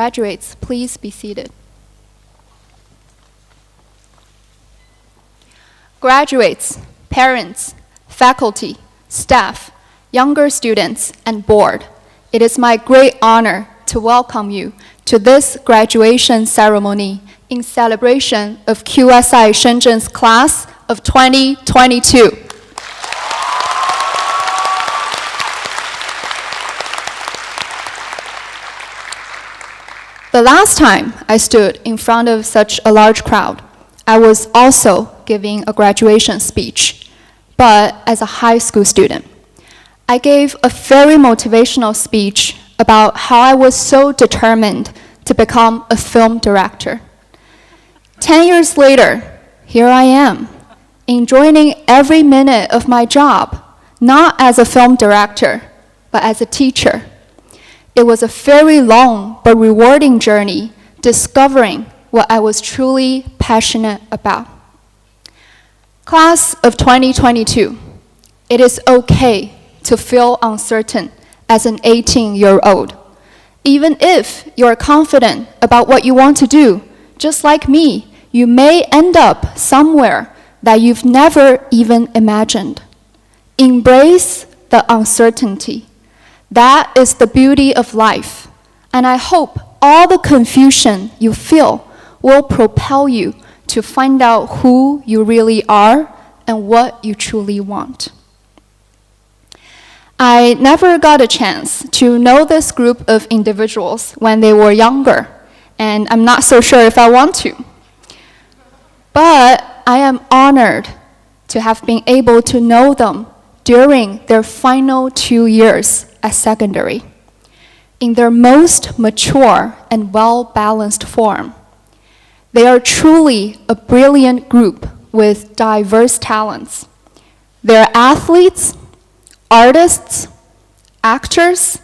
Graduates, please be seated. Graduates, parents, faculty, staff, younger students, and board, it is my great honor to welcome you to this graduation ceremony in celebration of QSI Shenzhen's class of 2022. The last time I stood in front of such a large crowd, I was also giving a graduation speech, but as a high school student. I gave a very motivational speech about how I was so determined to become a film director. 10 years later, here I am, enjoying every minute of my job, not as a film director, but as a teacher. It was a very long but rewarding journey discovering what I was truly passionate about. Class of 2022, it is okay to feel uncertain as an 18-year-old. Even if you're confident about what you want to do, just like me, you may end up somewhere that you've never even imagined. Embrace the uncertainty. That is the beauty of life, and I hope all the confusion you feel will propel you to find out who you really are and what you truly want. I never got a chance to know this group of individuals when they were younger, and I'm not so sure if I want to. But I am honored to have been able to know them during their final 2 years at secondary, in their most mature and well-balanced form. They are truly a brilliant group with diverse talents. They're athletes, artists, actors,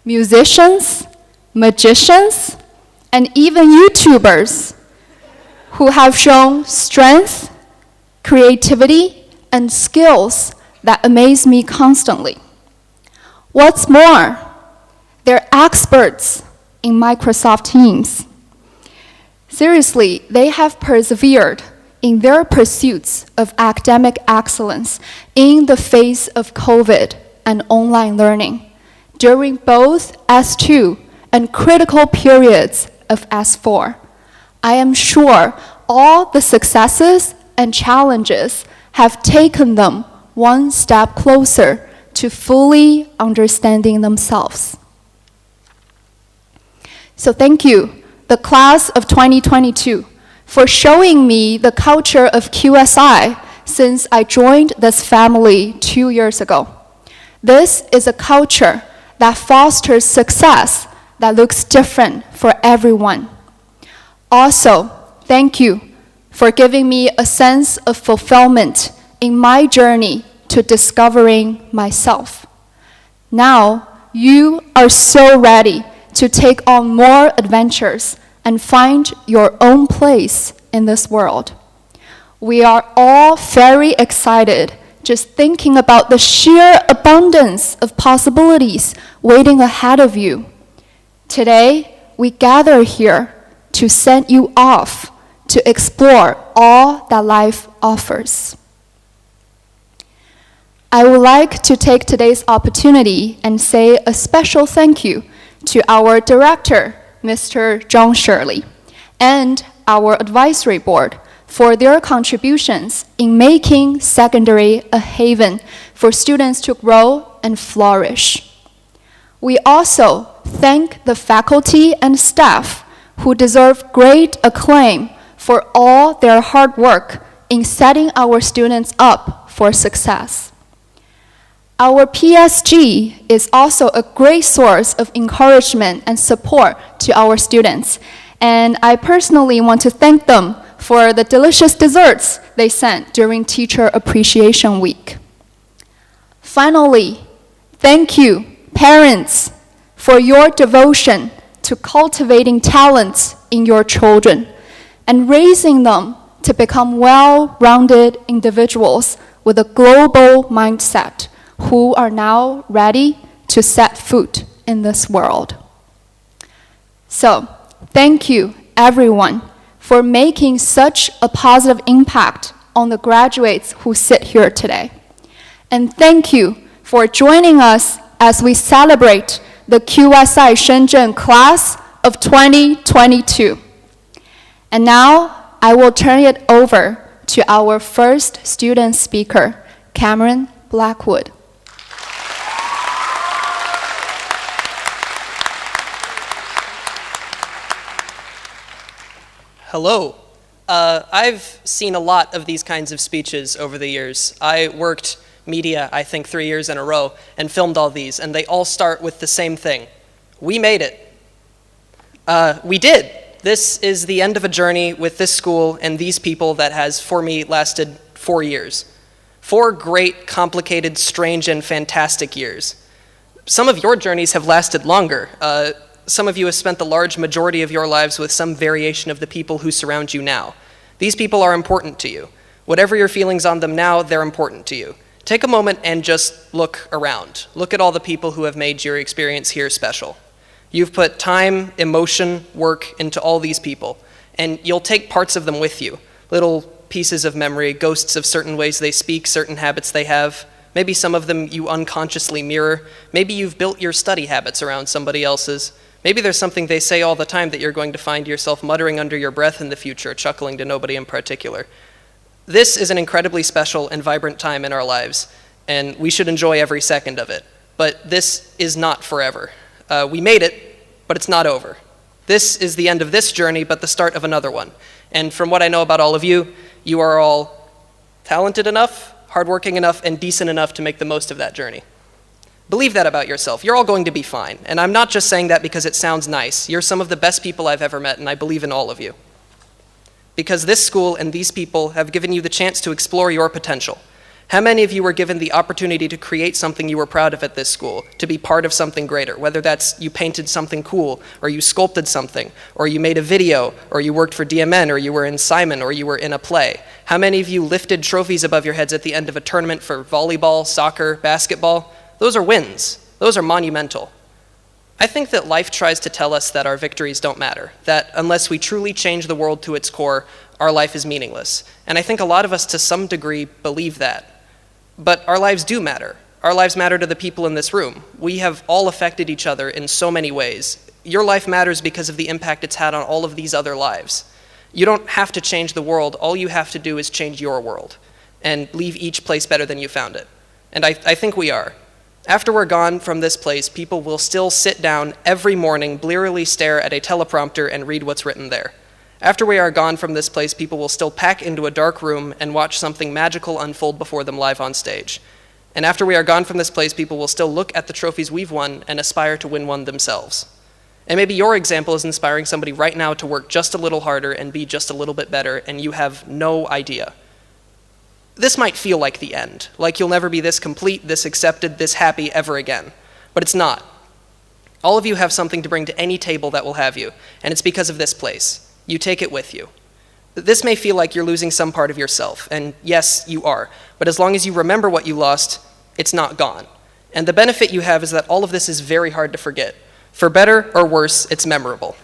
musicians, magicians, and even YouTubers who have shown strength, creativity, and skills that amaze me constantly. What's more, they're experts in Microsoft Teams. Seriously, they have persevered in their pursuits of academic excellence in the face of COVID and online learning during both S2 and critical periods of S4. I am sure all the successes and challenges have taken them one step closer to fully understanding themselves. So thank you, the class of 2022, for showing me the culture of QSI since I joined this family 2 years ago. This is a culture that fosters success that looks different for everyone. Also, thank you for giving me a sense of fulfillment in my journey to discovering myself. Now, you are so ready to take on more adventures and find your own place in this world. We are all very excited just thinking about the sheer abundance of possibilities waiting ahead of you. Today, we gather here to send you off to explore all that life offers. I would like to take today's opportunity and say a special thank you to our director, Mr. John Shirley, and our advisory board for their contributions in making secondary a haven for students to grow and flourish. We also thank the faculty and staff who deserve great acclaim for all their hard work in setting our students up for success. Our PSG is also a great source of encouragement and support to our students, and I personally want to thank them for the delicious desserts they sent during Teacher Appreciation Week. Finally, thank you, parents, for your devotion to cultivating talents in your children and raising them to become well-rounded individuals with a global mindset who are now ready to set foot in this world. So, Thank you, everyone, for making such a positive impact on the graduates who sit here today. And thank you for joining us as we celebrate the QSI Shenzhen class of 2022. And now I will turn it over to our first student speaker, Cameron Blackwood. Hello. I've seen a lot of these kinds of speeches over the years. I worked media, I think 3 years in a row, and filmed all these, and they all start with the same thing. We made it. We did. This is the end of a journey with this school and these people that has, for me, lasted 4 years. 4 great, complicated, strange, and fantastic years. Some of your journeys have lasted longer. Some of you have spent the large majority of your lives with some variation of the people who surround you now. These people are important to you. Whatever your feelings on them now, they're important to you. Take a moment and just look around. Look at all the people who have made your experience here special. You've put time, emotion, work into all these people, and you'll take parts of them with you. Little pieces of memory, ghosts of certain ways they speak, certain habits they have. Maybe some of them you unconsciously mirror. Maybe you've built your study habits around somebody else's. Maybe there's something they say all the time that you're going to find yourself muttering under your breath in the future, chuckling to nobody in particular. This is an incredibly special and vibrant time in our lives, and we should enjoy every second of it. But this is not forever. We made it, but it's not over. This is the end of this journey, but the start of another one. And from what I know about all of you, you are all talented enough, hardworking enough, and decent enough to make the most of that journey. Believe that about yourself. You're all going to be fine. And I'm not just saying that because it sounds nice. You're some of the best people I've ever met, and I believe in all of you. Because this school and these people have given you the chance to explore your potential. How many of you were given the opportunity to create something you were proud of at this school, to be part of something greater, whether that's you painted something cool, or you sculpted something, or you made a video, or you worked for DMN, or you were in Simon, or you were in a play? How many of you lifted trophies above your heads at the end of a tournament for volleyball, soccer, basketball? Those are wins. Those are monumental. I think that life tries to tell us that our victories don't matter, that unless we truly change the world to its core, our life is meaningless. And I think a lot of us to some degree believe that. But our lives do matter. Our lives matter to the people in this room. We have all affected each other in so many ways. Your life matters because of the impact it's had on all of these other lives. You don't have to change the world. All you have to do is change your world and leave each place better than you found it. And I think we are. After we're gone from this place, people will still sit down every morning, blearily stare at a teleprompter and read what's written there. After we are gone from this place, people will still pack into a dark room and watch something magical unfold before them live on stage. And after we are gone from this place, people will still look at the trophies we've won and aspire to win one themselves. And maybe your example is inspiring somebody right now to work just a little harder and be just a little bit better, and you have no idea. This might feel like the end, like you'll never be this complete, this accepted, this happy ever again. But it's not. All of you have something to bring to any table that will have you, and it's because of this place. You take it with you. This may feel like you're losing some part of yourself, and yes, you are. But as long as you remember what you lost, it's not gone. And the benefit you have is that all of this is very hard to forget. For better or worse, it's memorable.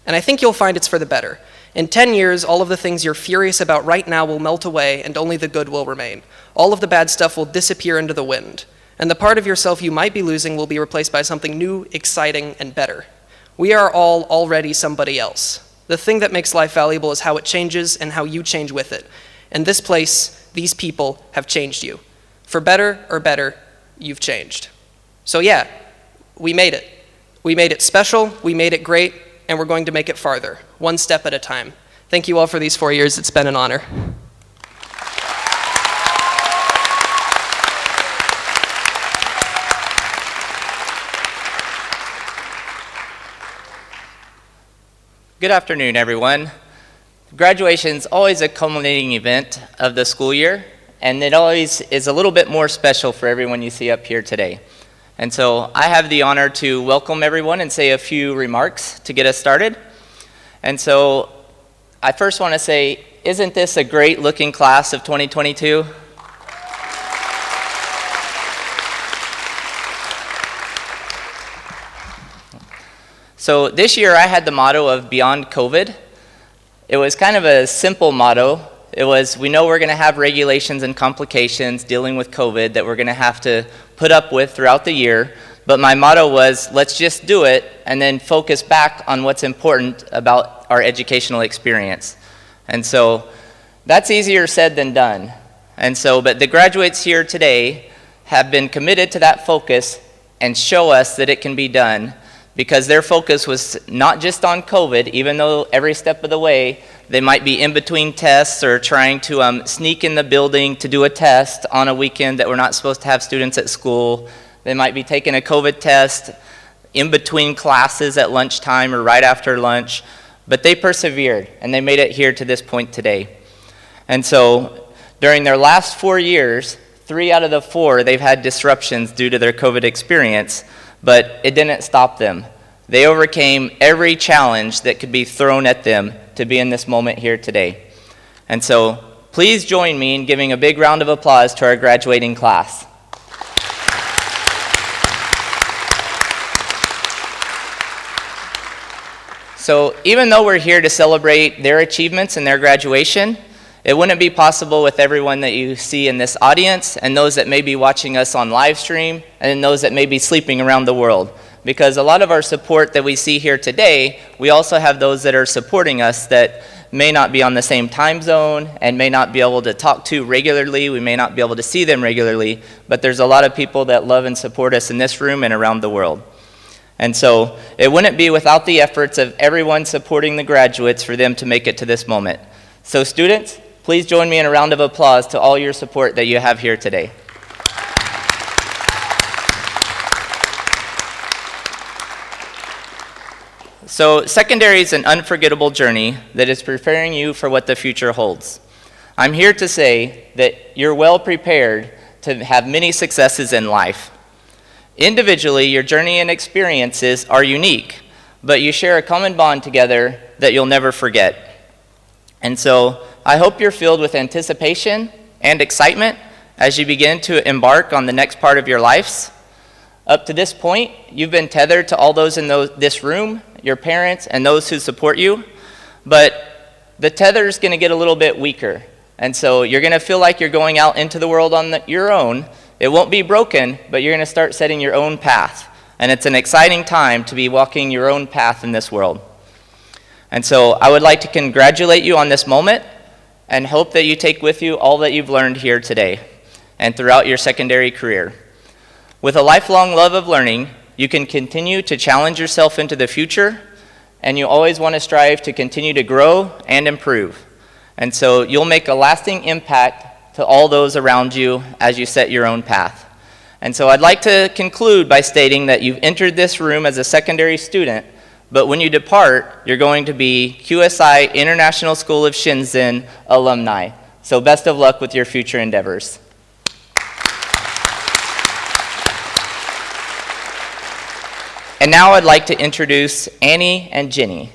And I think you'll find it's for the better. In 10 years, all of the things you're furious about right now will melt away, and only the good will remain. All of the bad stuff will disappear into the wind. And the part of yourself you might be losing will be replaced by something new, exciting, and better. We are all already somebody else. The thing that makes life valuable is how it changes and how you change with it. And this place, these people, have changed you. For better or better, you've changed. So yeah, we made it. We made it special, we made it great, and we're going to make it farther, one step at a time. Thank you all for these 4 years. It's been an honor. Good afternoon, everyone. Graduation is always a culminating event of the school year, and it always is a little bit more special for everyone you see up here today. And so I have the honor to welcome everyone and say a few remarks to get us started. And so I first want to say, isn't this a great looking class of 2022? So this year I had the motto of Beyond COVID. It was kind of a simple motto. It was, we know we're going to have regulations and complications dealing with COVID that we're going to have to put up with throughout the year, but my motto was, let's just do it and then focus back on what's important about our educational experience. And so that's easier said than done. And so, but the graduates here today have been committed to that focus and show us that it can be done, because their focus was not just on COVID, even though every step of the way they might be in between tests or trying to sneak in the building to do a test on a weekend that we're not supposed to have students at school. They might be taking a COVID test in between classes at lunchtime or right after lunch, but they persevered and they made it here to this point today. And so during their last 4 years, 3 out of the 4, they've had disruptions due to their COVID experience, but it didn't stop them. They overcame every challenge that could be thrown at them to be in this moment here today. And so please join me in giving a big round of applause to our graduating class. So even though we're here to celebrate their achievements and their graduation, it wouldn't be possible with everyone that you see in this audience and those that may be watching us on live stream and those that may be sleeping around the world. Because a lot of our support that we see here today, we also have those that are supporting us that may not be on the same time zone and may not be able to talk to regularly. We may not be able to see them regularly, but there's a lot of people that love and support us in this room and around the world. And so it wouldn't be without the efforts of everyone supporting the graduates for them to make it to this moment. So students, please join me in a round of applause to all your support that you have here today. So secondary is an unforgettable journey that is preparing you for what the future holds. I'm here to say that you're well prepared to have many successes in life. Individually, your journey and experiences are unique, but you share a common bond together that you'll never forget. And so I hope you're filled with anticipation and excitement as you begin to embark on the next part of your lives. Up to this point, you've been tethered to all those in this room, your parents, and those who support you, but the tether is going to get a little bit weaker. And so you're going to feel like you're going out into the world on your own. It won't be broken, but you're going to start setting your own path. And it's an exciting time to be walking your own path in this world. And so I would like to congratulate you on this moment and hope that you take with you all that you've learned here today and throughout your secondary career. With a lifelong love of learning, you can continue to challenge yourself into the future, and you always want to strive to continue to grow and improve. And so you'll make a lasting impact to all those around you as you set your own path. And so I'd like to conclude by stating that you've entered this room as a secondary student, but when you depart, you're going to be QSI International School of Shenzhen alumni. So best of luck with your future endeavors. And now I'd like to introduce Annie and Jenny.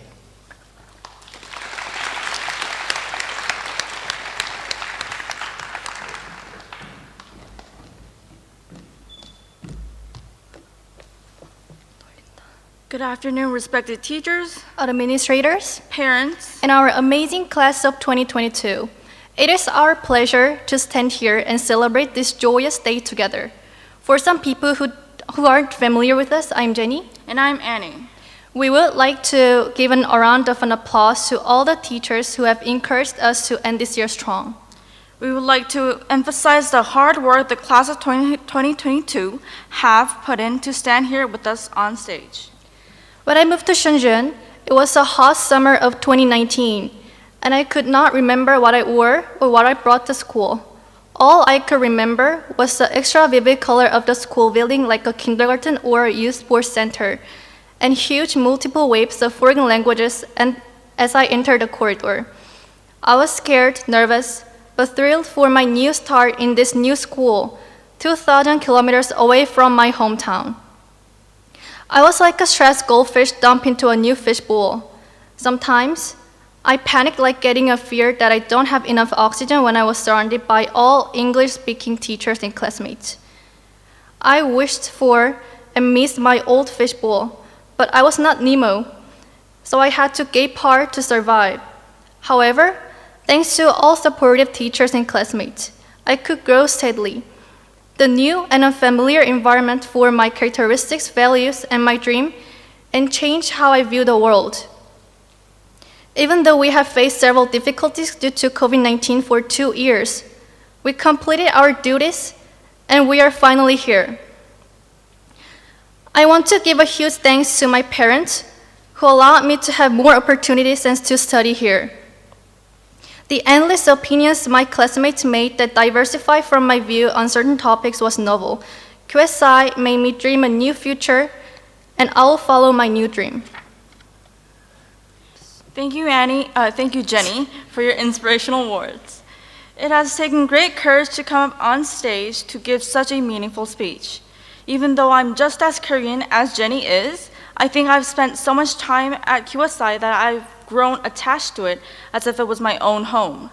Good afternoon, respected teachers, administrators, parents, and our amazing class of 2022. It is our pleasure to stand here and celebrate this joyous day together. For some people who aren't familiar with us, I'm Jenny. and I'm Annie. We would like to give a round of applause to all the teachers who have encouraged us to end this year strong. We would like to emphasize the hard work the class of 2022 have put in to stand here with us on stage. When I moved to Shenzhen, it was a hot summer of 2019, and I could not remember what I wore or what I brought to school. All I could remember was the extra vivid color of the school building, like a kindergarten or a youth sports center, and huge multiple waves of foreign languages and as I entered the corridor. I was scared, nervous, but thrilled for my new start in this new school, 2,000 kilometers away from my hometown. I was like a stressed goldfish dumped into a new fishbowl. Sometimes, I panicked like getting a fear that I don't have enough oxygen when I was surrounded by all English-speaking teachers and classmates. I wished for and missed my old fishbowl, but I was not Nemo, so I had to gape hard to survive. However, thanks to all supportive teachers and classmates, I could grow steadily. The new and unfamiliar environment formed my characteristics, values, and my dream, and changed how I view the world. Even though we have faced several difficulties due to COVID-19 for 2 years, we completed our duties, and we are finally here. I want to give a huge thanks to my parents, who allowed me to have more opportunities and to study here. The endless opinions my classmates made that diversify from my view on certain topics was novel. QSI made me dream a new future, and I will follow my new dream. Thank you, Jenny, for your inspirational words. It has taken great courage to come up on stage to give such a meaningful speech. Even though I'm just as Korean as Jenny is, I think I've spent so much time at QSI that I've grown attached to it as if it was my own home.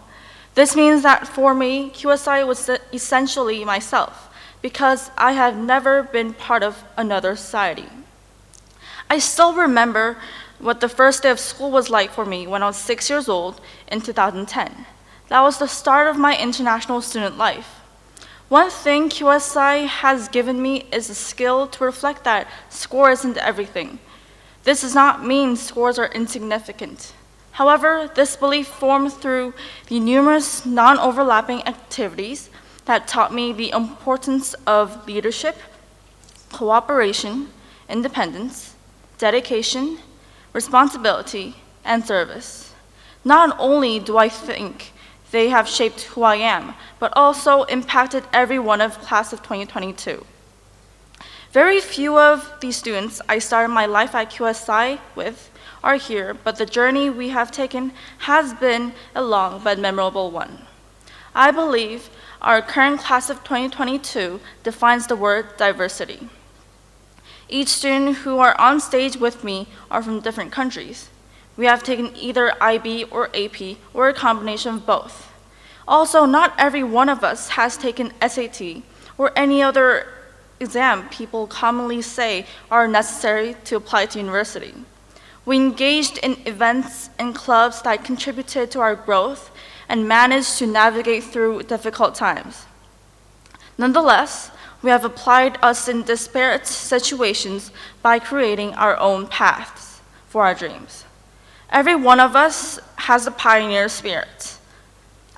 This means that for me, QSI was essentially myself, because I have never been part of another society. I still remember what the first day of school was like for me when I was 6 years old in 2010. That was the start of my international student life. One thing QSI has given me is the skill to reflect that score isn't everything. This does not mean scores are insignificant. However, this belief formed through the numerous non-overlapping activities that taught me the importance of leadership, cooperation, independence, dedication, responsibility, and service. Not only do I think they have shaped who I am, but also impacted every one of class of 2022. Very few of the students I started my life at QSI with are here, but the journey we have taken has been a long but memorable one. I believe our current class of 2022 defines the word diversity. Each student who are on stage with me are from different countries. We have taken either IB or AP or a combination of both. Also, not every one of us has taken SAT or any other exam people commonly say are necessary to apply to university. We engaged in events and clubs that contributed to our growth and managed to navigate through difficult times. Nonetheless, we have applied us in disparate situations by creating our own paths for our dreams. Every one of us has a pioneer spirit.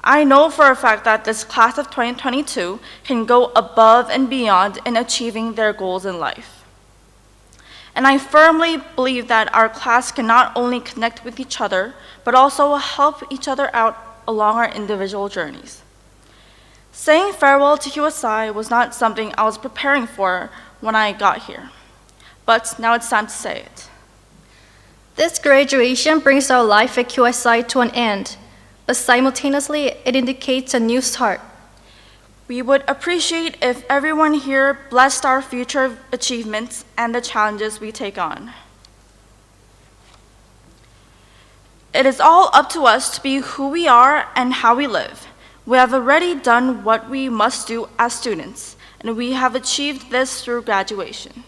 I know for a fact that this class of 2022 can go above and beyond in achieving their goals in life. And I firmly believe that our class can not only connect with each other, but also help each other out along our individual journeys. Saying farewell to QSI was not something I was preparing for when I got here, but now it's time to say it. This graduation brings our life at QSI to an end, but simultaneously it indicates a new start. We would appreciate if everyone here blessed our future achievements and the challenges we take on. It is all up to us to be who we are and how we live. We have already done what we must do as students, and we have achieved this through graduation.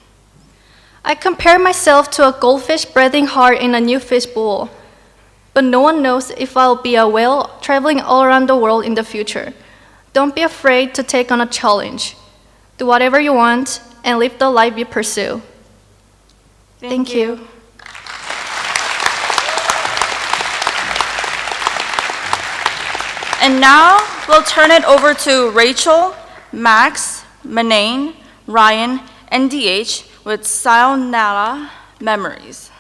I compare myself to a goldfish breathing hard in a new fish bowl, but no one knows if I'll be a whale traveling all around the world in the future. Don't be afraid to take on a challenge. Do whatever you want and live the life you pursue. Thank you. And now we'll turn it over to Rachel, Max, Manaen, Ryan, and DH with Sayonara Memories.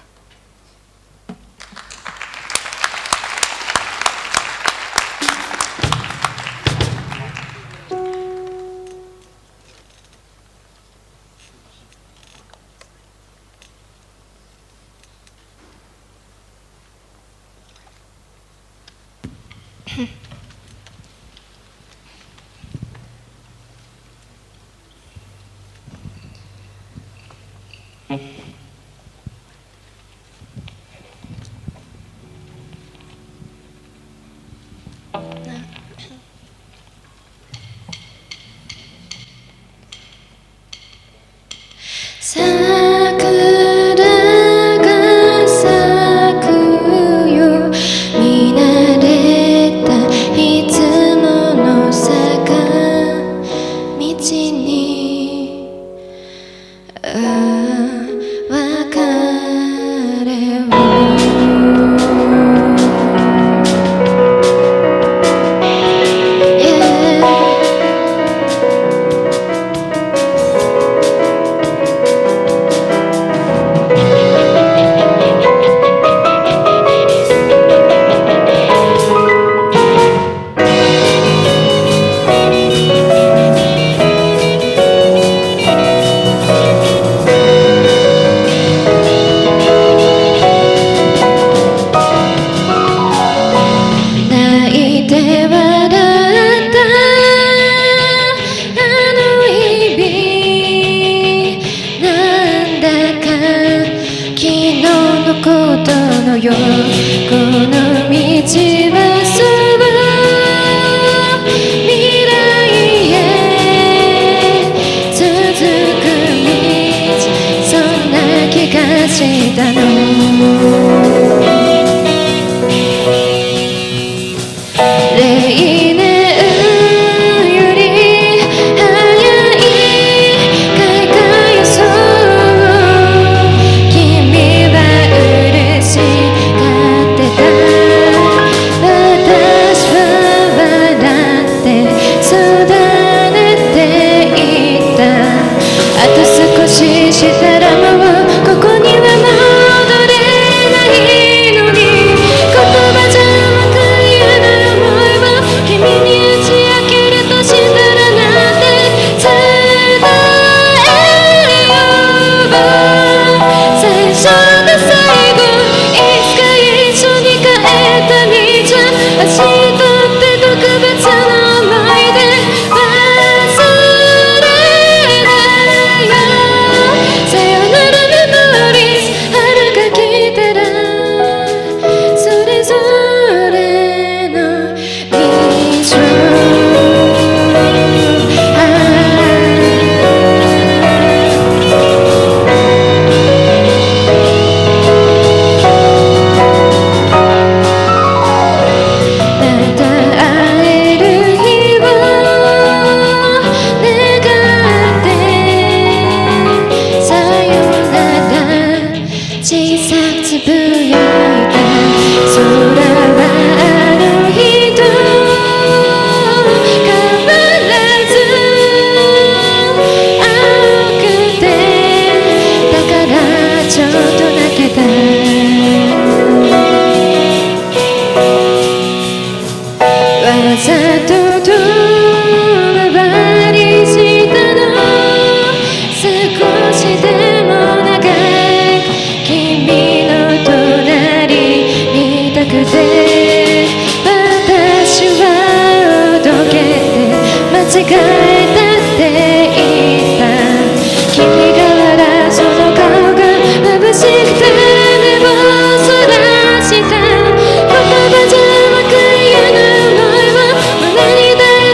Sakura 言葉じゃわかりえぬ思いは胸に抱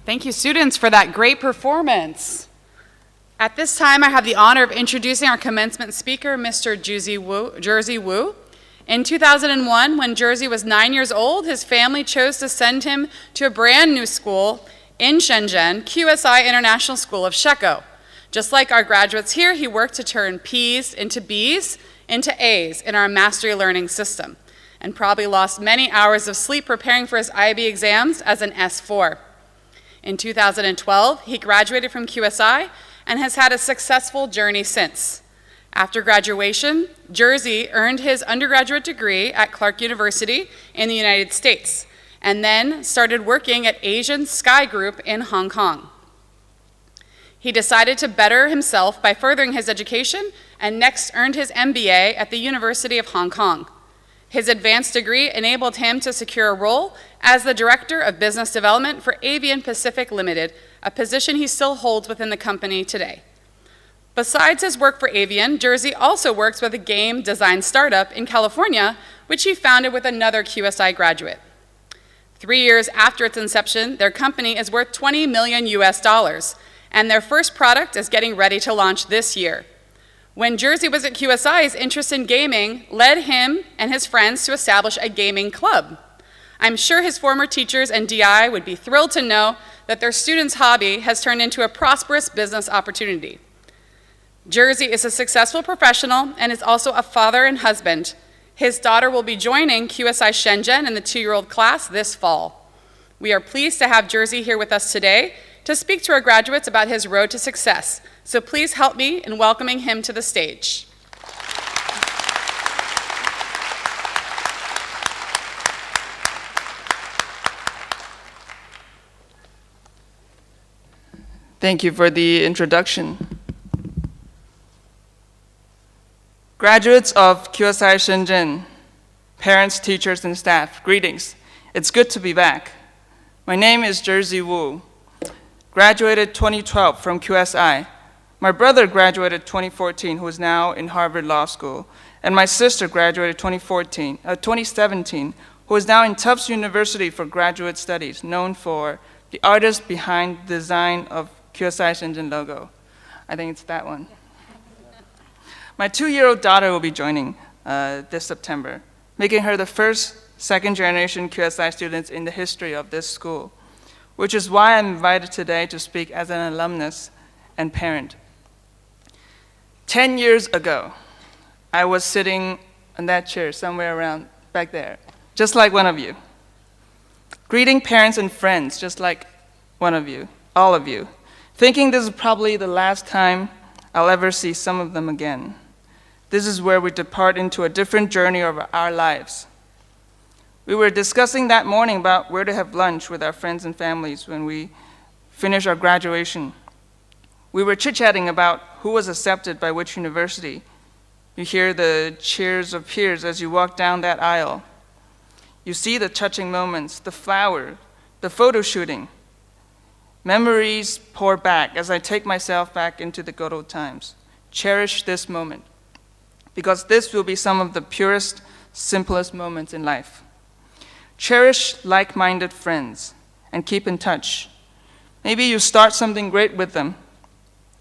Thank you, students, for that great performance. At this time, I have the honor of introducing our commencement speaker, Mr. Jersey Wu. In 2001, when Jersey was 9 years old, his family chose to send him to a brand new school in Shenzhen, QSI International School of Sheko. Just like our graduates here, he worked to turn P's into B's into A's in our mastery learning system, and probably lost many hours of sleep preparing for his IB exams as an S4. In 2012, he graduated from QSI and has had a successful journey since. After graduation, Jersey earned his undergraduate degree at Clark University in the United States, and then started working at Asian Sky Group in Hong Kong. He decided to better himself by furthering his education and next earned his MBA at the University of Hong Kong. His advanced degree enabled him to secure a role as the Director of Business Development for Avian Pacific Limited, a position he still holds within the company today. Besides his work for Avian, Jersey also works with a game design startup in California, which he founded with another QSI graduate. 3 years after its inception, their company is worth $20 million US, and their first product is getting ready to launch this year. When Jersey was at QSI, his interest in gaming led him and his friends to establish a gaming club. I'm sure his former teachers and DI would be thrilled to know that their students' hobby has turned into a prosperous business opportunity. Jersey is a successful professional and is also a father and husband. His daughter will be joining QSI Shenzhen in the 2-year-old class this fall. We are pleased to have Jersey here with us today to speak to our graduates about his road to success. So please help me in welcoming him to the stage. Thank you for the introduction. Graduates of QSI Shenzhen, parents, teachers, and staff, greetings. It's good to be back. My name is Jersey Wu. Graduated 2012 from QSI. My brother graduated 2014, who is now in Harvard Law School. And my sister graduated 2017, who is now in Tufts University for graduate studies, known for the artist behind the design of QSI Shenzhen logo. I think it's that one. My 2-year-old daughter will be joining this September, making her the first second-generation QSI student in the history of this school, which is why I'm invited today to speak as an alumnus and parent. 10 years ago, I was sitting in that chair somewhere around back there, just like one of you, greeting parents and friends, just like one of you, all of you, thinking this is probably the last time I'll ever see some of them again. This is where we depart into a different journey of our lives. We were discussing that morning about where to have lunch with our friends and families when we finish our graduation. We were chit-chatting about who was accepted by which university. You hear the cheers of peers as you walk down that aisle. You see the touching moments, the flower, the photo shooting. Memories pour back as I take myself back into the good old times. Cherish this moment, because this will be some of the purest, simplest moments in life. Cherish like-minded friends and keep in touch. Maybe you start something great with them.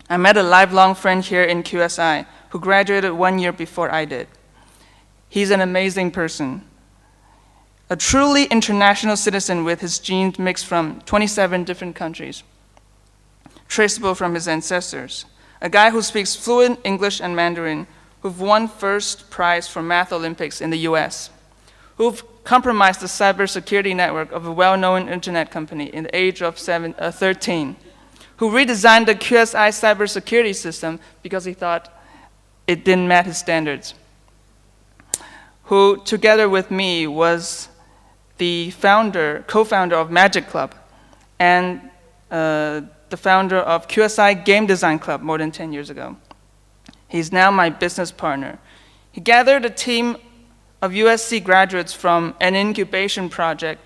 I met a lifelong friend here in QSI who graduated 1 year before I did. He's an amazing person. A truly international citizen with his genes mixed from 27 different countries, traceable from his ancestors. A guy who speaks fluent English and Mandarin, who've won first prize for Math Olympics in the US, who've compromised the cybersecurity network of a well-known internet company in the age of 13, who redesigned the QSI cybersecurity system because he thought it didn't meet his standards, who, together with me, was the co-founder of Magic Club and the founder of QSI Game Design Club more than 10 years ago. He's now my business partner. He gathered a team of USC graduates from an incubation project,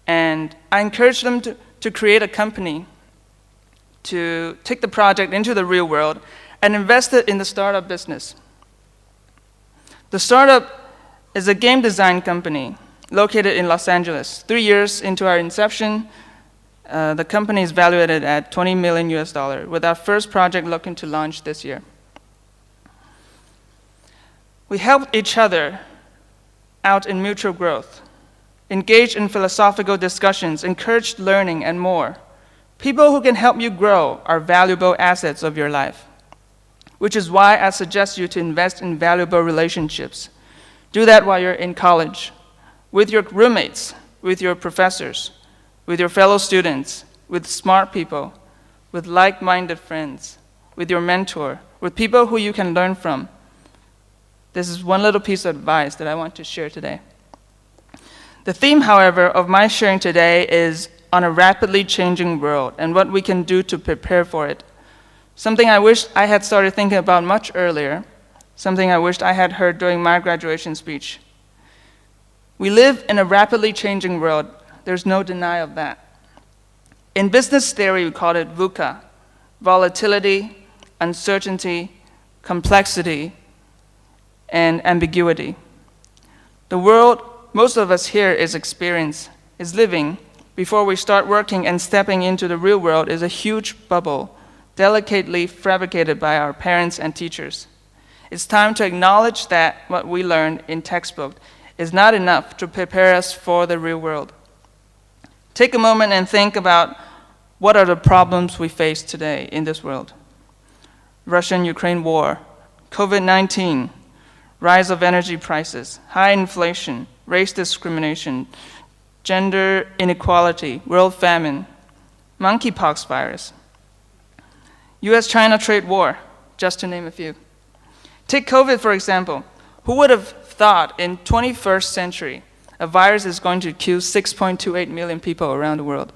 and I encouraged them to create a company to take the project into the real world and invest it in the startup business. The startup is a game design company located in Los Angeles. 3 years into our inception, The company is valued at 20 million US dollar, with our first project looking to launch this year. We helped each other out in mutual growth, engaged in philosophical discussions, encouraged learning, and more. People who can help you grow are valuable assets of your life, which is why I suggest you to invest in valuable relationships. Do that while you're in college, with your roommates, with your professors, with your fellow students, with smart people, with like-minded friends, with your mentor, with people who you can learn from. This is one little piece of advice that I want to share today. The theme, however, of my sharing today is on a rapidly changing world and what we can do to prepare for it. Something I wish I had started thinking about much earlier, something I wished I had heard during my graduation speech. We live in a rapidly changing world. There's no denial of that. In business theory, we call it VUCA: volatility, uncertainty, complexity, and ambiguity. The world most of us here is living before we start working and stepping into the real world is a huge bubble, delicately fabricated by our parents and teachers. It's time to acknowledge that what we learned in textbook is not enough to prepare us for the real world. Take a moment and think about what are the problems we face today in this world. Russian-Ukraine war, COVID-19, rise of energy prices, high inflation, race discrimination, gender inequality, world famine, monkeypox virus, US-China trade war, just to name a few. Take COVID, for example. Who would have thought in 21st century a virus is going to kill 6.28 million people around the world,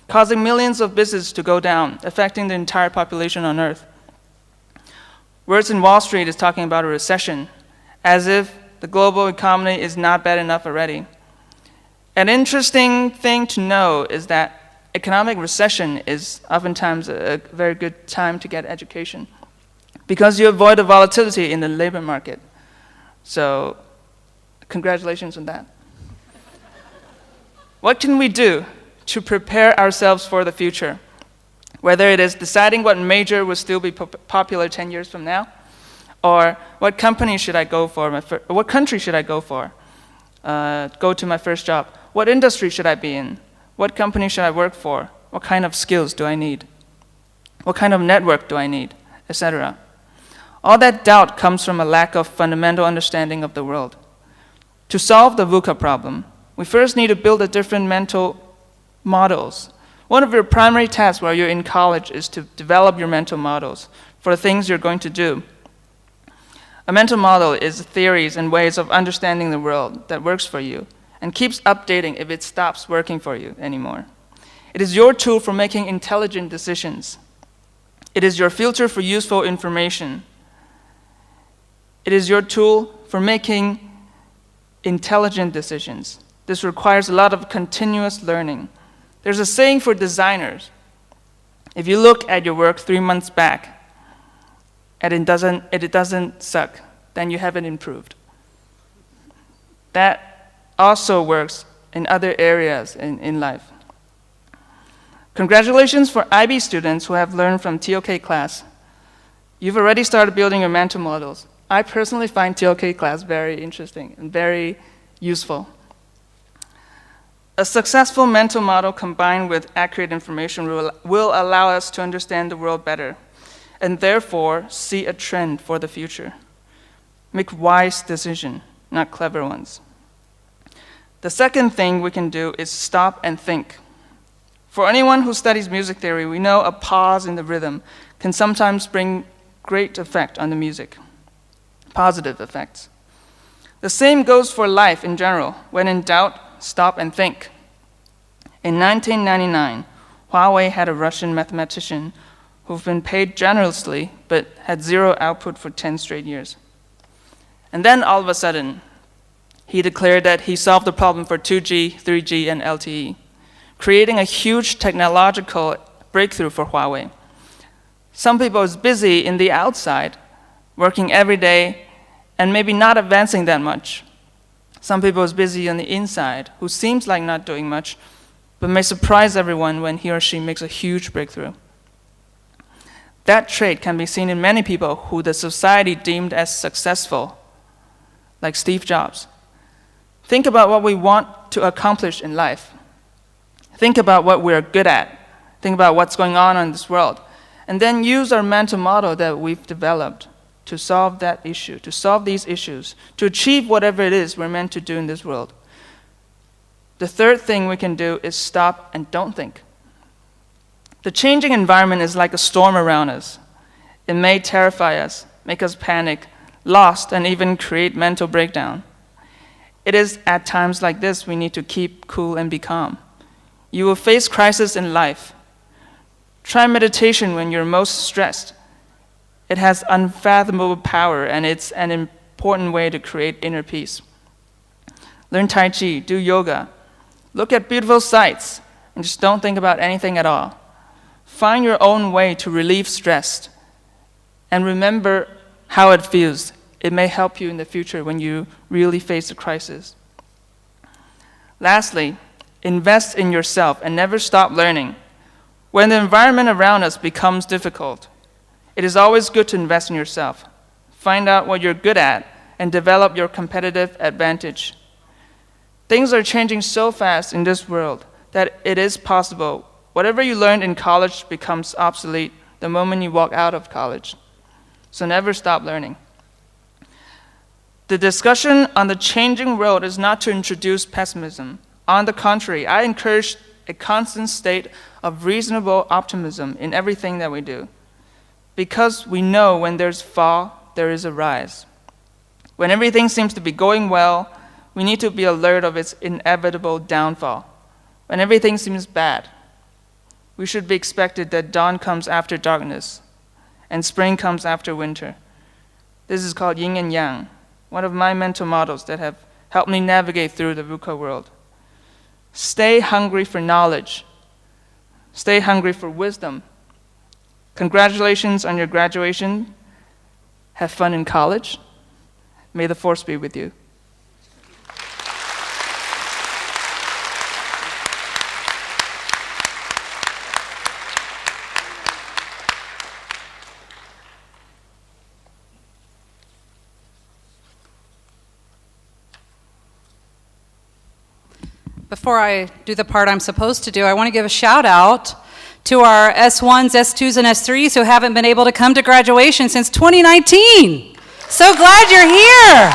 causing millions of businesses to go down, affecting the entire population on Earth? Words in Wall Street is talking about a recession, as if the global economy is not bad enough already. An interesting thing to know is that economic recession is oftentimes a very good time to get education because you avoid the volatility in the labor market. So, congratulations on that. What can we do to prepare ourselves for the future? Whether it is deciding what major will still be popular 10 years from now, or what company should I go for, what country should I go for, go to my first job, what industry should I be in, what company should I work for, what kind of skills do I need, what kind of network do I need, etc. All that doubt comes from a lack of fundamental understanding of the world. To solve the VUCA problem, we first need to build a different mental models. One of your primary tasks while you're in college is to develop your mental models for the things you're going to do. A mental model is theories and ways of understanding the world that works for you and keeps updating if it stops working for you anymore. It is your tool for making intelligent decisions. It is your filter for useful information. It is your tool for making intelligent decisions. This requires a lot of continuous learning. There's a saying for designers: if you look at your work 3 months back and it doesn't suck, then you haven't improved. That also works in other areas in life. Congratulations for IB students who have learned from TOK class. You've already started building your mental models. I personally find TOK class very interesting and very useful. A successful mental model combined with accurate information will allow us to understand the world better and therefore see a trend for the future. Make wise decisions, not clever ones. The second thing we can do is stop and think. For anyone who studies music theory, we know a pause in the rhythm can sometimes bring great effect on the music, positive effects. The same goes for life in general. When in doubt, stop and think. In 1999, Huawei had a Russian mathematician who've been paid generously but had zero output for 10 straight years. And then all of a sudden, he declared that he solved the problem for 2G, 3G, and LTE, creating a huge technological breakthrough for Huawei. Some people is busy in the outside, working every day, and maybe not advancing that much. Some people is busy on the inside, who seems like not doing much, but may surprise everyone when he or she makes a huge breakthrough. That trait can be seen in many people who the society deemed as successful, like Steve Jobs. Think about what we want to accomplish in life. Think about what we're good at. Think about what's going on in this world. And then use our mental model that we've developed to solve that issue, to solve these issues, to achieve whatever it is we're meant to do in this world. The third thing we can do is stop and don't think. The changing environment is like a storm around us. It may terrify us, make us panic, lost, and even create mental breakdown. It is at times like this we need to keep cool and be calm. You will face crisis in life. Try meditation when you're most stressed. It has unfathomable power, and it's an important way to create inner peace. Learn Tai Chi, do yoga, look at beautiful sights, and just don't think about anything at all. Find your own way to relieve stress, and remember how it feels. It may help you in the future when you really face a crisis. Lastly, invest in yourself and never stop learning. When the environment around us becomes difficult, it is always good to invest in yourself. Find out what you're good at and develop your competitive advantage. Things are changing so fast in this world that it is possible whatever you learned in college becomes obsolete the moment you walk out of college. So never stop learning. The discussion on the changing world is not to introduce pessimism. On the contrary, I encourage a constant state of reasonable optimism in everything that we do. Because we know when there's fall, there is a rise. When everything seems to be going well, we need to be alert of its inevitable downfall. When everything seems bad, we should be expected that dawn comes after darkness and spring comes after winter. This is called yin and yang, one of my mental models that have helped me navigate through the VUCA world. Stay hungry for knowledge. Stay hungry for wisdom. Congratulations on your graduation. Have fun in college. May the force be with you. Before I do the part I'm supposed to do, I want to give a shout out to our S1s, S2s, and S3s who haven't been able to come to graduation since 2019. So glad you're here.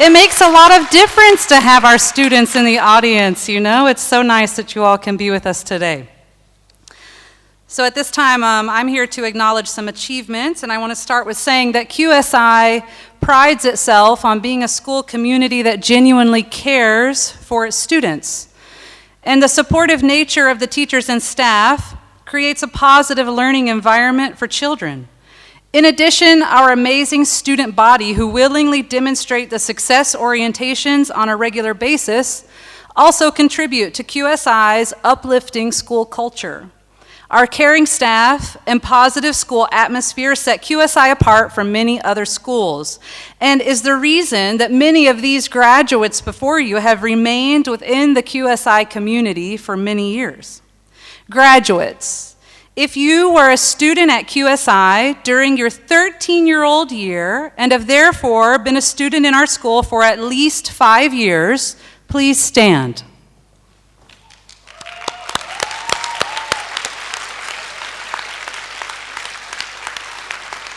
It makes a lot of difference to have our students in the audience, you know? It's so nice that you all can be with us today. So at this time, I'm here to acknowledge some achievements, and I want to start with saying that QSI prides itself on being a school community that genuinely cares for its students. And the supportive nature of the teachers and staff creates a positive learning environment for children. In addition, our amazing student body who willingly demonstrate the success orientations on a regular basis also contribute to QSI's uplifting school culture. Our caring staff and positive school atmosphere set QSI apart from many other schools and is the reason that many of these graduates before you have remained within the QSI community for many years. Graduates, if you were a student at QSI during your 13-year-old year and have therefore been a student in our school for at least 5 years, please stand.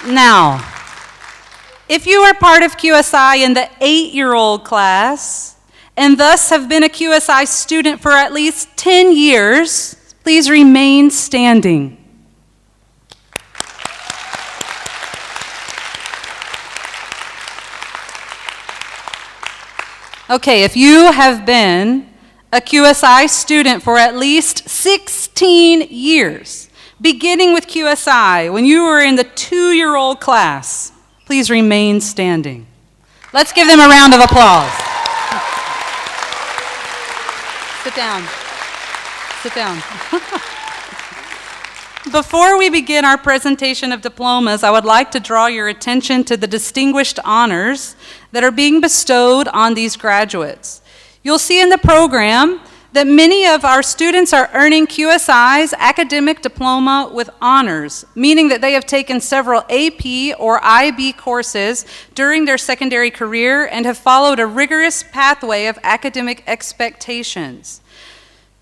Now, if you are part of QSI in the 8-year-old class and thus have been a QSI student for at least 10 years, please remain standing. Okay, if you have been a QSI student for at least 16 years, beginning with QSI, when you were in the 2-year-old class, please remain standing. Let's give them a round of applause. Sit down. Sit down. Before we begin our presentation of diplomas, I would like to draw your attention to the distinguished honors that are being bestowed on these graduates. You'll see in the program that many of our students are earning QSI's academic diploma with honors, meaning that they have taken several AP or IB courses during their secondary career and have followed a rigorous pathway of academic expectations.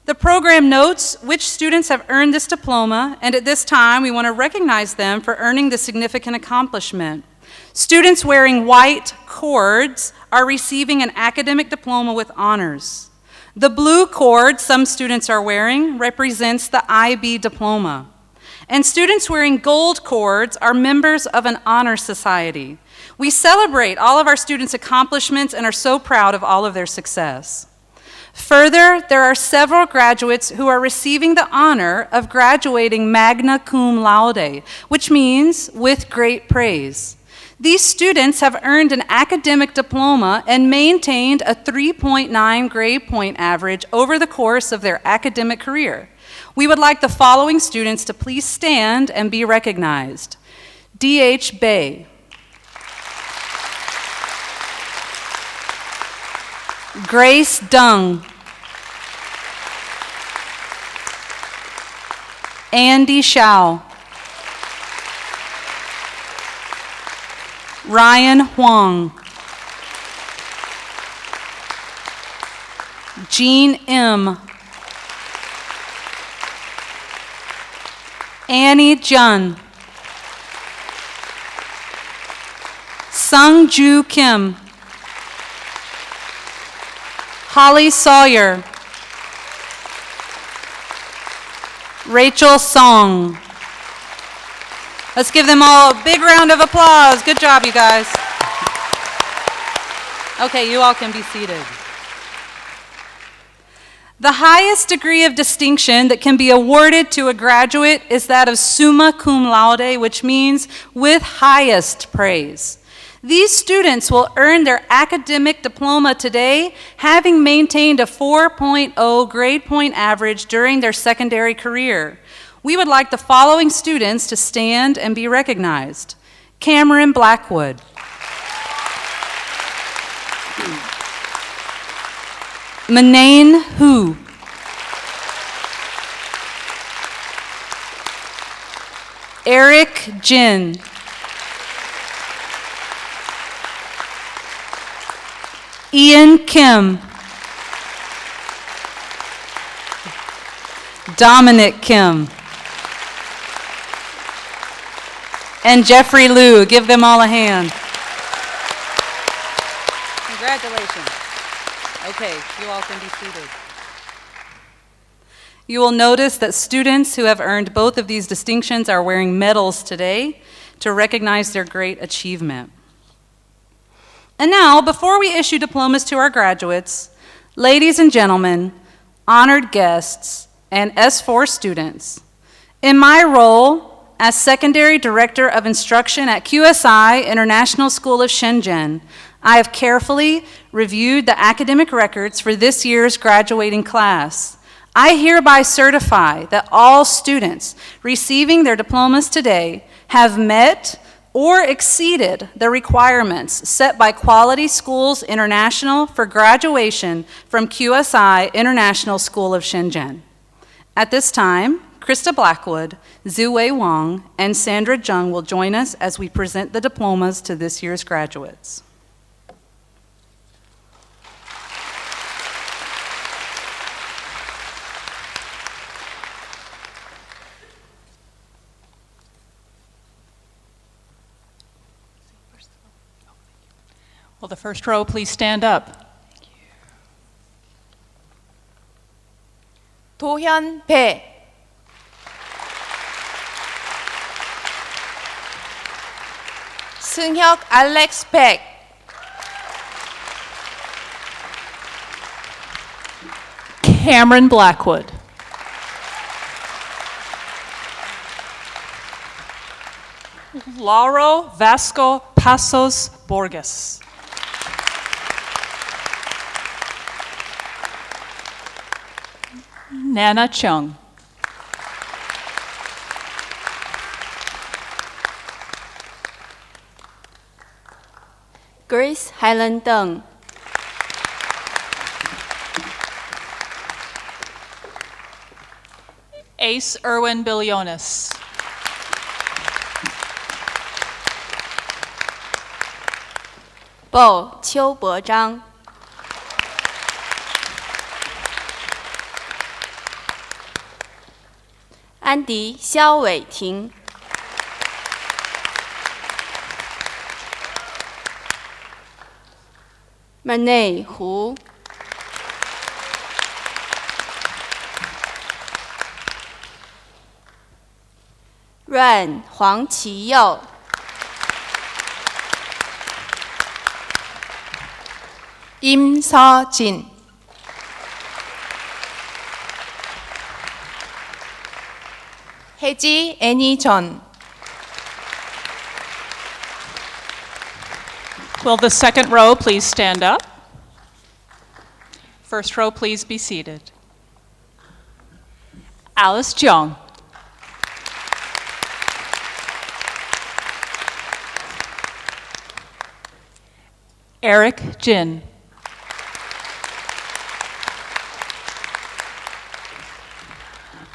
The program notes which students have earned this diploma, and at this time we want to recognize them for earning this significant accomplishment. Students wearing white cords are receiving an academic diploma with honors. The blue cord some students are wearing represents the IB diploma. And students wearing gold cords are members of an honor society. We celebrate all of our students' accomplishments and are so proud of all of their success. Further, there are several graduates who are receiving the honor of graduating magna cum laude, which means with great praise. These students have earned an academic diploma and maintained a 3.9 grade point average over the course of their academic career. We would like the following students to please stand and be recognized. D.H. Bay. Grace Dung. Andy Shao. Ryan Huang. Jean M. Annie Jun. Sung Ju Kim. Holly Sawyer. Rachel Song. Let's give them all a big round of applause. Good job, you guys. Okay, you all can be seated. The highest degree of distinction that can be awarded to a graduate is that of summa cum laude, which means with highest praise. These students will earn their academic diploma today, having maintained a 4.0 grade point average during their secondary career. We would like the following students to stand and be recognized. Cameron Blackwood. Manaen Hu. Eric Jin. Ian Kim. Dominic Kim. And Jeffrey Liu. Give them all a hand. Congratulations. Okay, you all can be seated. You will notice that students who have earned both of these distinctions are wearing medals today to recognize their great achievement. And now, before we issue diplomas to our graduates, ladies and gentlemen, honored guests, and S4 students, in my role as Secondary Director of Instruction at QSI International School of Shenzhen, I have carefully reviewed the academic records for this year's graduating class. I hereby certify that all students receiving their diplomas today have met or exceeded the requirements set by Quality Schools International for graduation from QSI International School of Shenzhen. At this time, Krista Blackwood, Ziwei Wang, and Sandra Jung will join us as we present the diplomas to this year's graduates. Will the first row please stand up? 도현 배. 승혁 알렉스 백. Cameron Blackwood. Lauro Vasco Passos Borges. Nana Chung. Grace Highland Deng. Ace Erwin Bilionis. Bo 邱伯章。安迪肖伟霆。Manaen 胡。Ran 黄启佑。임서진。혜지 애니전. Will the second row please stand up? First row, please be seated. Alice Jiang. Eric Jin.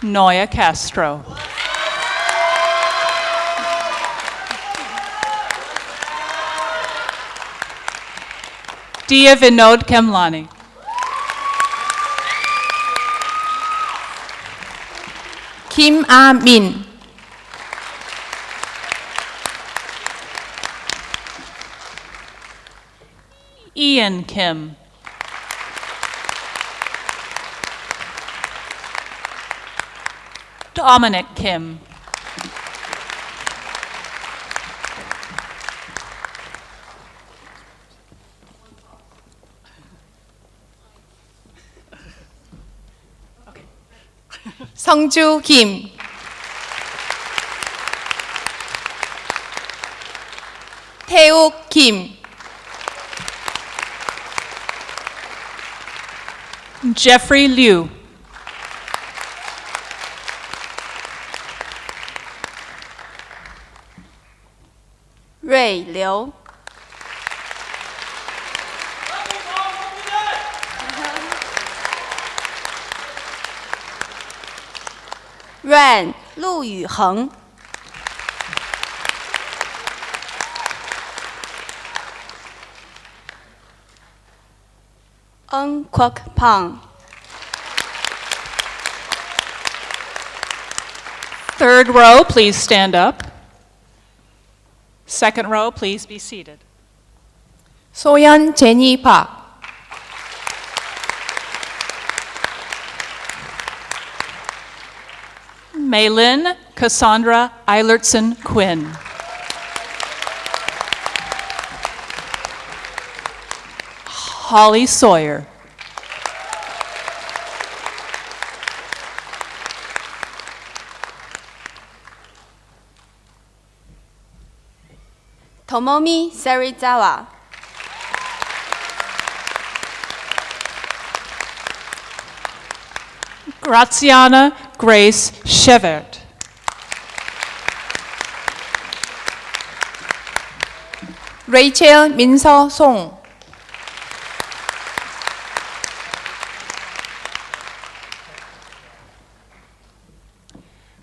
Noya Castro. Dia Vinod Kemlani. Kim Ah-min. Ian Kim. Dominic Kim. 성주 김. 태욱 김. Jeffrey Liu. Ray 刘。Ran 陆宇恒。Kwok Pang. Third row, please stand up. Second row, please be seated. 소연 제니 박. Maylin Cassandra Eilertson Quinn. Holly Sawyer. Tomomi Serizawa. Graziana Grace Chevert. Rachel 민서 송.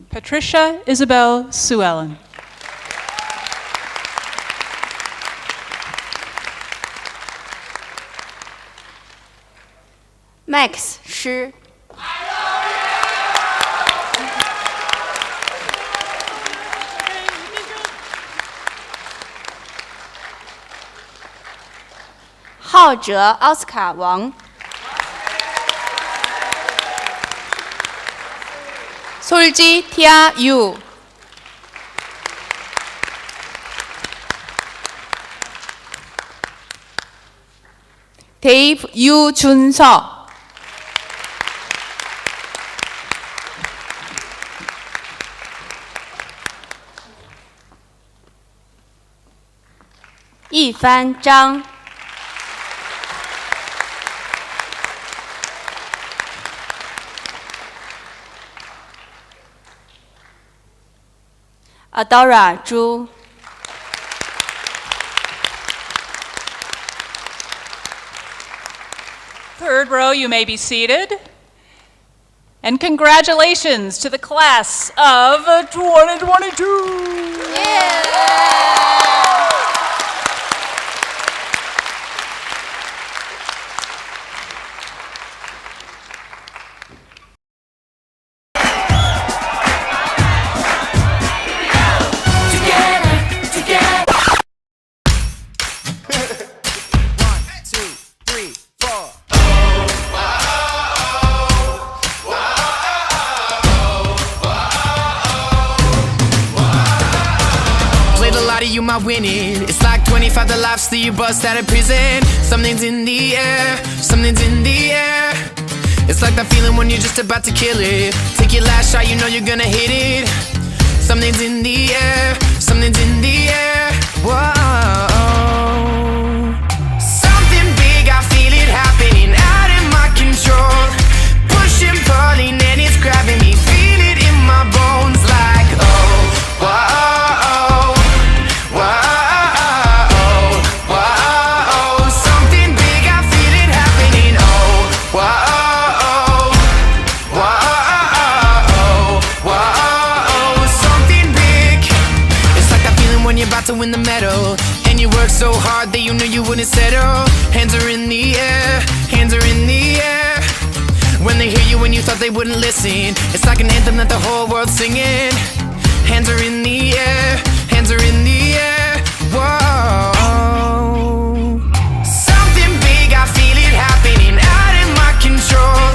Patricia Isabel Suellen. Max 施。浩哲奥斯卡王。솔지 티아 유. 데이브 유준서. 이帆张。Adora 朱。Third row, you may be seated. And congratulations to the class of 2022. You might win it. It's like 25 the lives that you bust out of prison. Something's in the air, something's in the air. It's like that feeling when you're just about to kill it. Take your last shot, you know you're gonna hit it. Something's in the air, something's in the air. Whoa. Something big, I feel it happening out of my control. Pushing, pulling, and it's grabbing me. Feel it in my bones like oh, whoa. To win the medal, and you work so hard that you knew you wouldn't settle. Hands are in the air, hands are in the air. When they hear you when you thought they wouldn't listen, it's like an anthem that the whole world's singing. Hands are in the air, hands are in the air. Whoa. Something big, I feel it happening out of my control.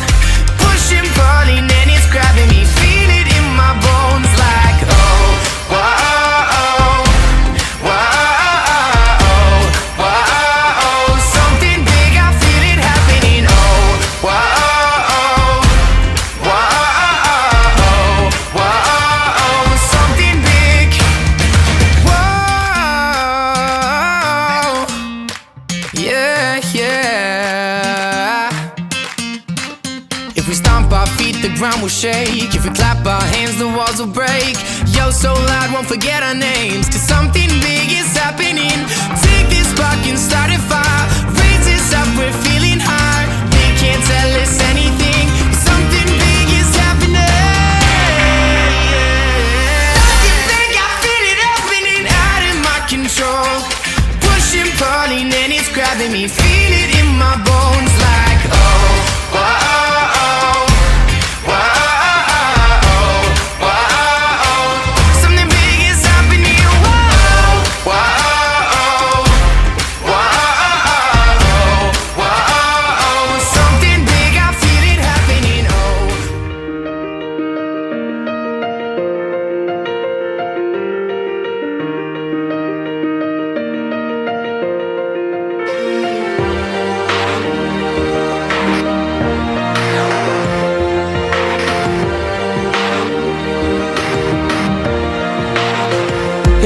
Pushing, pulling, and it's grabbing me. Feel it in my bones like oh, whoa. The ground will shake. If we clap our hands, the walls will break. Yo, so loud, won't forget our names. Cause something big is happening. Take this spark and start a fire. Raise us up, we're feeling high. They can't tell us anything. Something big is happening. Something big, I feel it happening out of my control. Pushing, pulling, and it's grabbing me. Feel it in my bones like oh, whoa.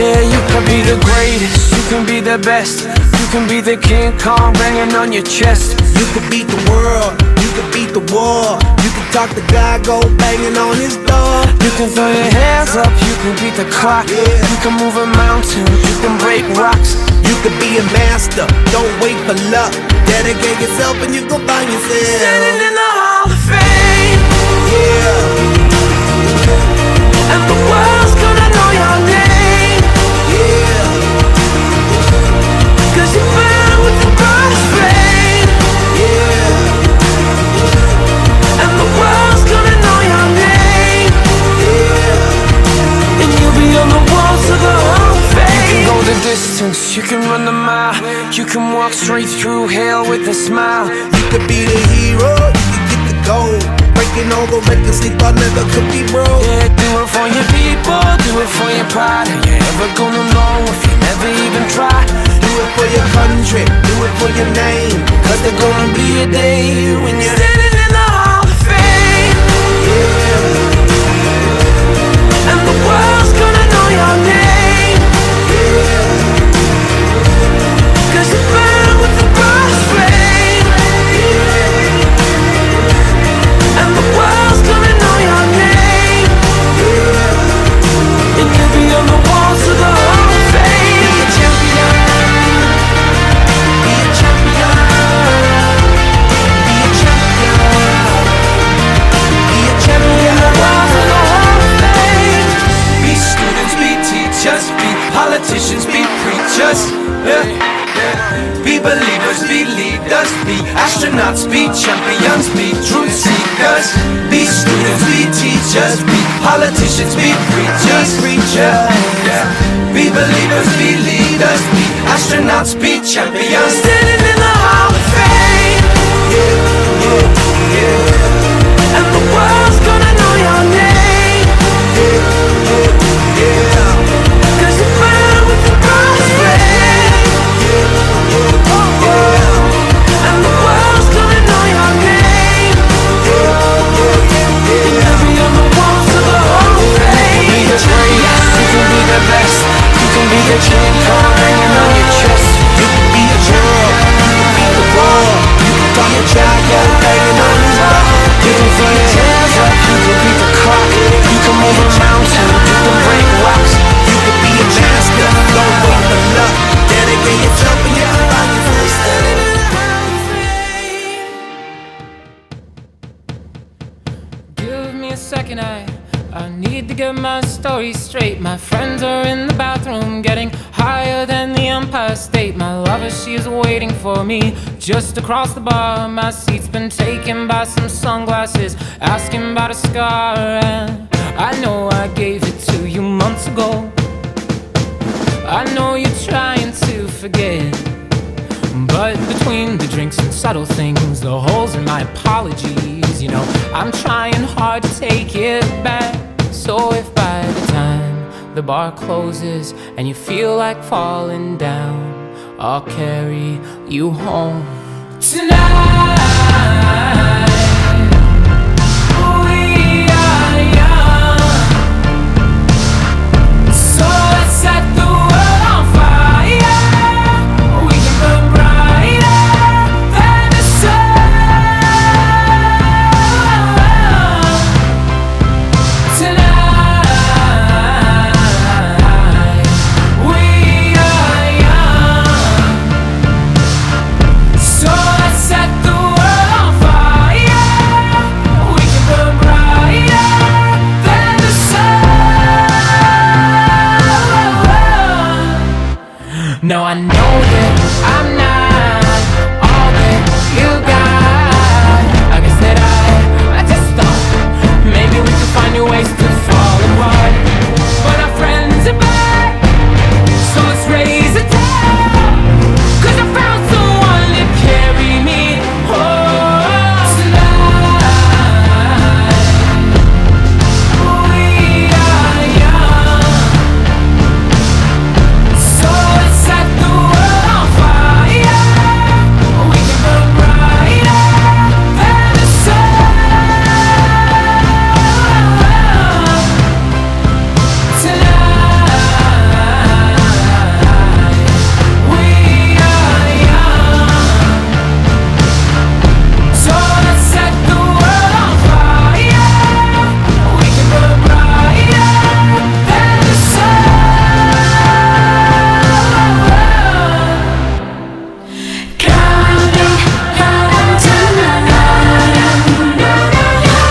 Yeah, you can be the greatest, you can be the best. You can be the King Kong banging on your chest. You can beat the world, you can beat the war. You can talk to God, go banging on his door. You can throw your hands up, you can beat the clock. You can move a mountain, you can break rocks. You can be a master, don't wait for luck. Dedicate yourself and you gon' find yourself standing in the Hall of Fame. Yeah. And the world's gonna know your name. Yeah. Cause you burn with the brightest flame. Yeah. And the world's gonna know your name. Yeah. And you'll be on the walls of the Hall of Fame. You can go the distance, you can run the mile. You can walk straight through hell with a smile. You could be the hero, you can get the gold. Breaking all the records they thought never could be broke. Yeah, do it for your people, do it for your pride. Are you ever gonna know if you never even try? Do it for your country, do it for your name. Cause there's gonna be a day when you're standing in the Hall of Fame. Yeah. And the world's gonna know your name. Yeah. Cause you burn with the brightest flame. Yeah. And the world's gonna know your name. Yeah. And you'll be on the walls of the Hall of Fame. Be a champion. Be a champion. Be a champion. believers, be leaders, be astronauts, be champions, be truth seekers, be students, be teachers, be politicians, be preachers, yeah. Be believers, be leaders, be astronauts, be champions, standing in the Hall of Fame, yeah. And the world's gonna know your name, yeah. Cause you burn with the God's flame, yeah. And the world's gonna know your name, and every other walls of the Hall of Fame. You can be the greatest, you can be the best, you can be the king card hanging on your chest. You can be a girl, you can be the wall, you can be a jacket banging on his back. You can throw your hands up, you can beat the clock, you can move a mountain, you can break rocks. You can be a master, don't wait for luck. Dedicate yourself and your life for standing in the Hall of Fame. Give me a second, I need to get my story straight. My friends are in the bathroom getting higher than the Empire State. My lover, she is waiting for me just across the bar. My seat's been taken by some sunglasses, asking about a scar. And I know I gave it to you months ago. I know you're trying to forget, but between the drinks and subtle things, the holes in my apologies, you know, I'm trying hard to take it back. So if by the time the bar closes and you feel like falling down, I'll carry you home tonight. We are young, so let's set the world on fire. We can burn brighter than the sun tonight. We are young, so let's set the world on fire. We can burn brighter than the sun. No, I know that I'm not all that you got. I guess that I just thought maybe we could find new ways to fall apart. But our friends are back, so let's raise a toast. Cause I found someone to carry me home tonight. We are young, so let's set the world on fire. We can burn brighter than the sun tonight. We are young, so let's set the world on fire. We can burn brighter than the sun. Coming home tonight.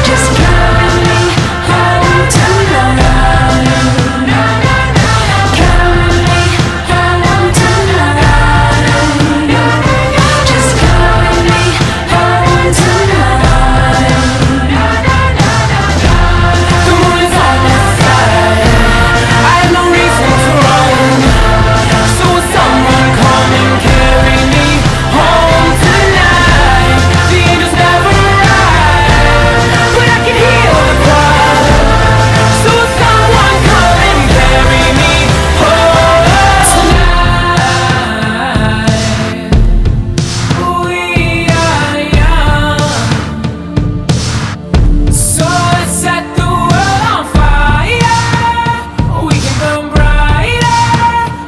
Just coming home tonight. Coming home tonight. Just coming home tonight. The moon is on my side, I have no reason to run. So will someone come and carry me home tonight? The angels never arrive, but I can hear the crowd. So will someone come and carry me home tonight? We are young, so let's set the world on fire. We can burn brighter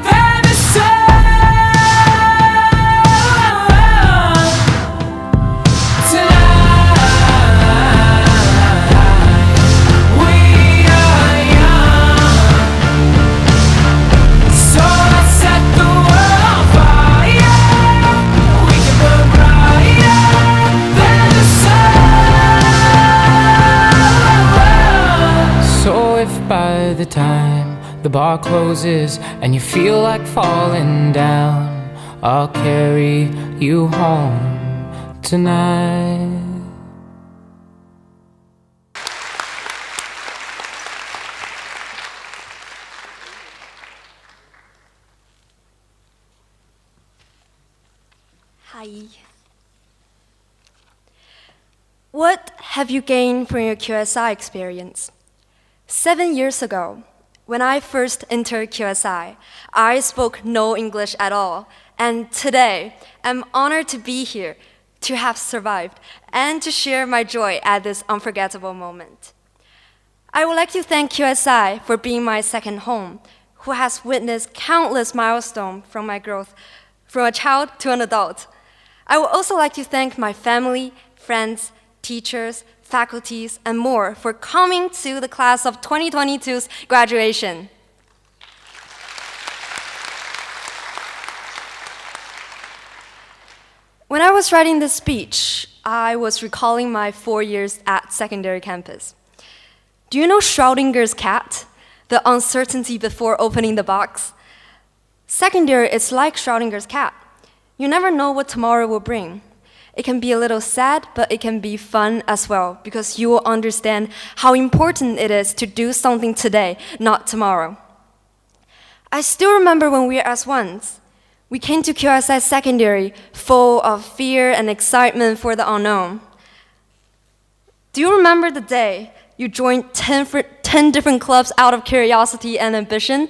than the sun tonight. We are young, so let's set the world on fire. We can burn brighter than the sun. So if by the time the bar closes and you feel like falling down, I'll carry you home tonight. Hi. What have you gained from your QSI experience? 7 years ago, when I first entered QSI, I spoke no English at all, and today I'm honored to be here, to have survived, and to share my joy at this unforgettable moment. I would like to thank QSI for being my second home, who has witnessed countless milestones from my growth from a child to an adult. I would also like to thank my family, friends, teachers, faculties, and more for coming to the class of 2022's graduation. When I was writing this speech, I was recalling my 4 years at secondary campus. Do you know Schrodinger's cat? The uncertainty before opening the box? Secondary is like Schrodinger's cat. You never know what tomorrow will bring. It can be a little sad, but it can be fun as well, because you will understand how important it is to do something today, not tomorrow. I still remember when we were S1s. We came to QSI secondary full of fear and excitement for the unknown. Do you remember the day you joined 10 different clubs out of curiosity and ambition,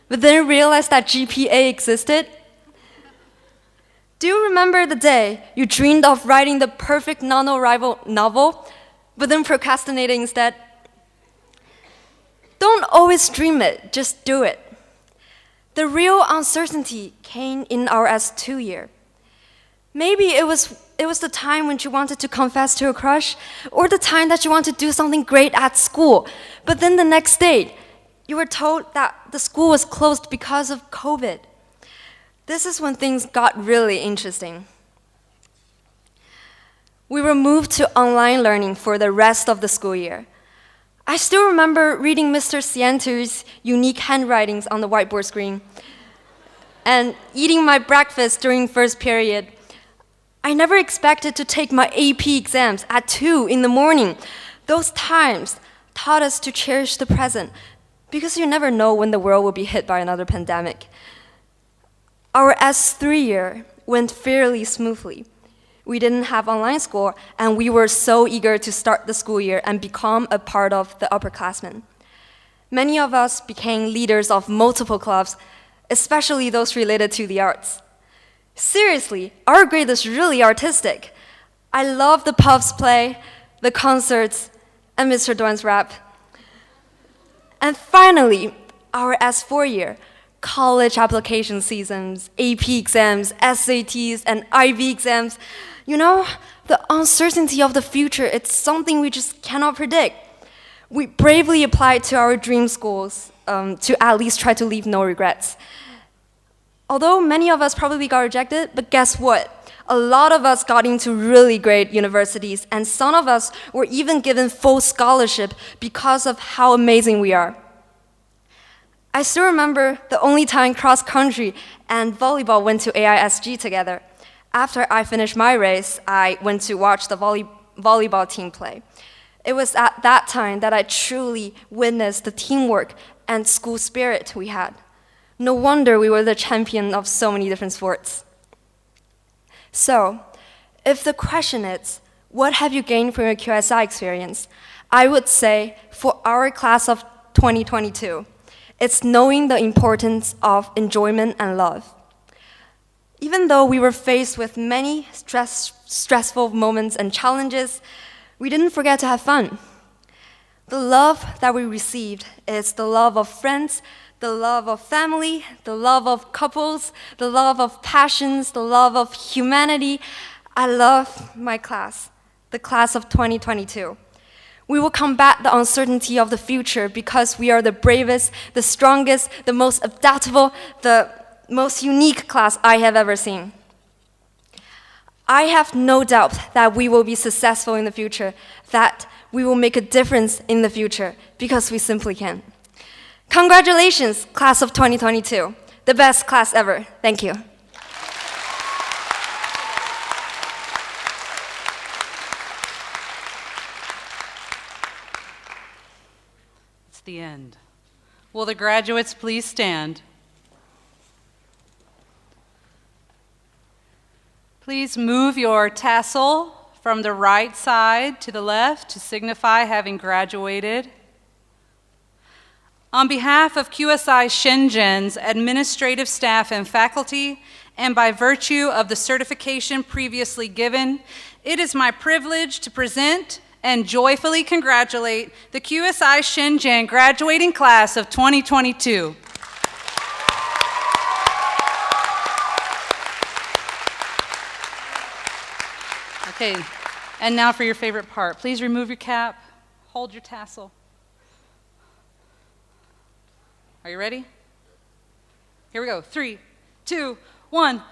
but then realized that GPA existed? Do you remember the day you dreamed of writing the perfect non-arrival novel, but then procrastinated instead? Don't always dream it, just do it. The real uncertainty came in our S2 year. Maybe it was the time when you wanted to confess to a crush, or the time that you wanted to do something great at school, but then the next day, you were told that the school was closed because of COVID. This is when things got really interesting. We were moved to online learning for the rest of the school year. I still remember reading Mr. Sienter's unique handwritings on the whiteboard screen and eating my breakfast during first period. I never expected to take my AP exams at 2 in the morning. Those times taught us to cherish the present, because you never know when the world will be hit by another pandemic. Our S3 year went fairly smoothly. We didn't have online school, and we were so eager to start the school year and become a part of the upperclassmen. Many of us became leaders of multiple clubs, especially those related to the arts. Seriously, our grade is really artistic. I love the Puffs play, the concerts, and Mr. Duan's rap. And finally, our S4 year, college application seasons, AP exams, SATs, and IB exams. You know, the uncertainty of the future, it's something we just cannot predict. We bravely applied to our dream schools to at least try to leave no regrets. Although many of us probably got rejected, but guess what? A lot of us got into really great universities, and some of us were even given full scholarship because of how amazing we are. I still remember the only time cross-country and volleyball went to AISG together. After I finished my race, I went to watch the volleyball team play. It was at that time that I truly witnessed the teamwork and school spirit we had. No wonder we were the champion of so many different sports. So, if the question is, what have you gained from your QSI experience? I would say, for our class of 2022, it's knowing the importance of enjoyment and love. Even though we were faced with many stressful moments and challenges, we didn't forget to have fun. The love that we received is the love of friends, the love of family, the love of couples, the love of passions, the love of humanity. I love my class, the class of 2022. We will combat the uncertainty of the future because we are the bravest, the strongest, the most adaptable, the most unique class I have ever seen. I have no doubt that we will be successful in the future, that we will make a difference in the future, because we simply can. Congratulations, class of 2022, the best class ever. Thank you. the end. Will the graduates please stand? Please move your tassel from the right side to the left to signify having graduated. On behalf of QSI Shenzhen's administrative staff and faculty, and by virtue of the certification previously given, it is my privilege to present and joyfully congratulate the QSI Shenzhen graduating class of 2022. Okay, and now for your favorite part. Please remove your cap, hold your tassel. Are you ready? Here we go. 3, 2, 1. Woo!